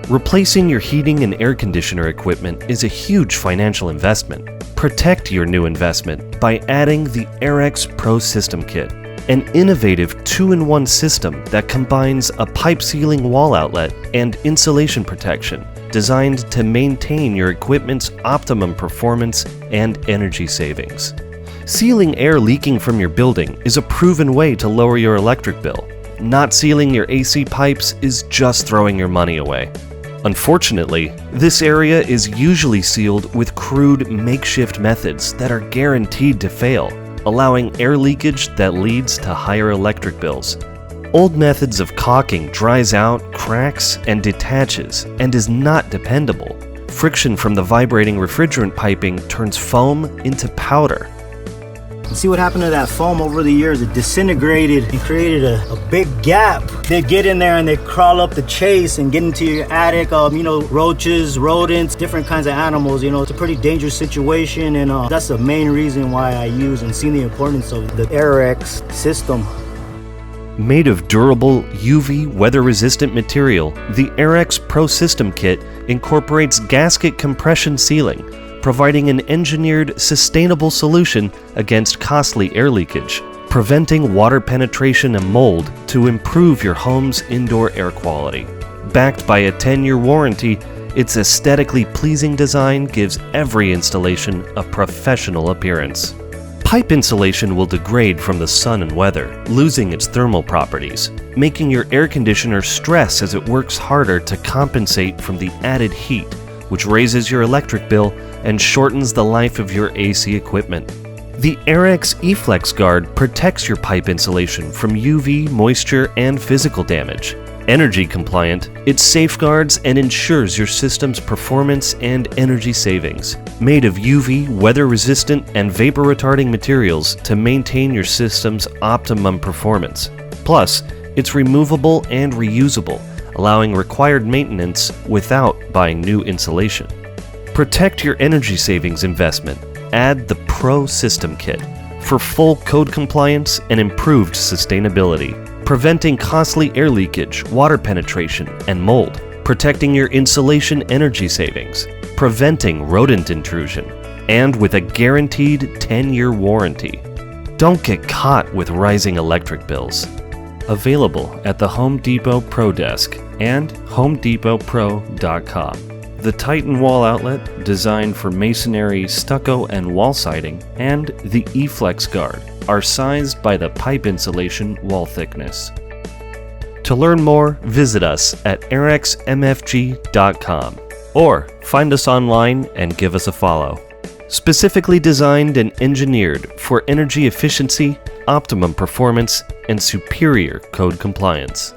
Replacing your heating and air conditioner equipment is a huge financial investment. Protect your new investment by adding the Airex Pro System Kit, an innovative 2-in-1 system that combines a pipe sealing wall outlet and insulation protection designed to maintain your equipment's optimum performance and energy savings. Sealing air leaking from your building is a proven way to lower your electric bill. Not sealing your AC pipes is just throwing your money away. Unfortunately, this area is usually sealed with crude makeshift methods that are guaranteed to fail, allowing air leakage that leads to higher electric bills. Old methods of caulking dries out, cracks, and detaches, and is not dependable. Friction from the vibrating refrigerant piping turns foam into powder. See what happened to that foam over the years? It disintegrated and created a big gap. They get in there and they crawl up the chase and get into your attic. Roaches, rodents, different kinds of animals. It's a pretty dangerous situation, and that's the main reason why I use and see the importance of the Airex system. Made of durable, UV, weather-resistant material, the Airex Pro System Kit incorporates gasket compression sealing, providing an engineered, sustainable solution against costly air leakage, preventing water penetration and mold to improve your home's indoor air quality. Backed by a 10-year warranty, its aesthetically pleasing design gives every installation a professional appearance. Pipe insulation will degrade from the sun and weather, losing its thermal properties, making your air conditioner stress as it works harder to compensate from the added heat, which raises your electric bill and shortens the life of your AC equipment. The Airex eFlex Guard protects your pipe insulation from UV, moisture, and physical damage. Energy compliant, it safeguards and ensures your system's performance and energy savings. Made of UV, weather-resistant, and vapor-retarding materials to maintain your system's optimum performance. Plus, it's removable and reusable, allowing required maintenance without buying new insulation. Protect your energy savings investment. Add the Pro System Kit for full code compliance and improved sustainability, preventing costly air leakage, water penetration, and mold, protecting your insulation energy savings, preventing rodent intrusion, and with a guaranteed 10-year warranty. Don't get caught with rising electric bills. Available at the Home Depot Pro Desk and HomeDepotPro.com. The Titan wall outlet, designed for masonry, stucco, and wall siding, and the eFlex Guard are sized by the pipe insulation wall thickness. To learn more, visit us at airexmfg.com or find us online and give us a follow. Specifically designed and engineered for energy efficiency, optimum performance, and superior code compliance.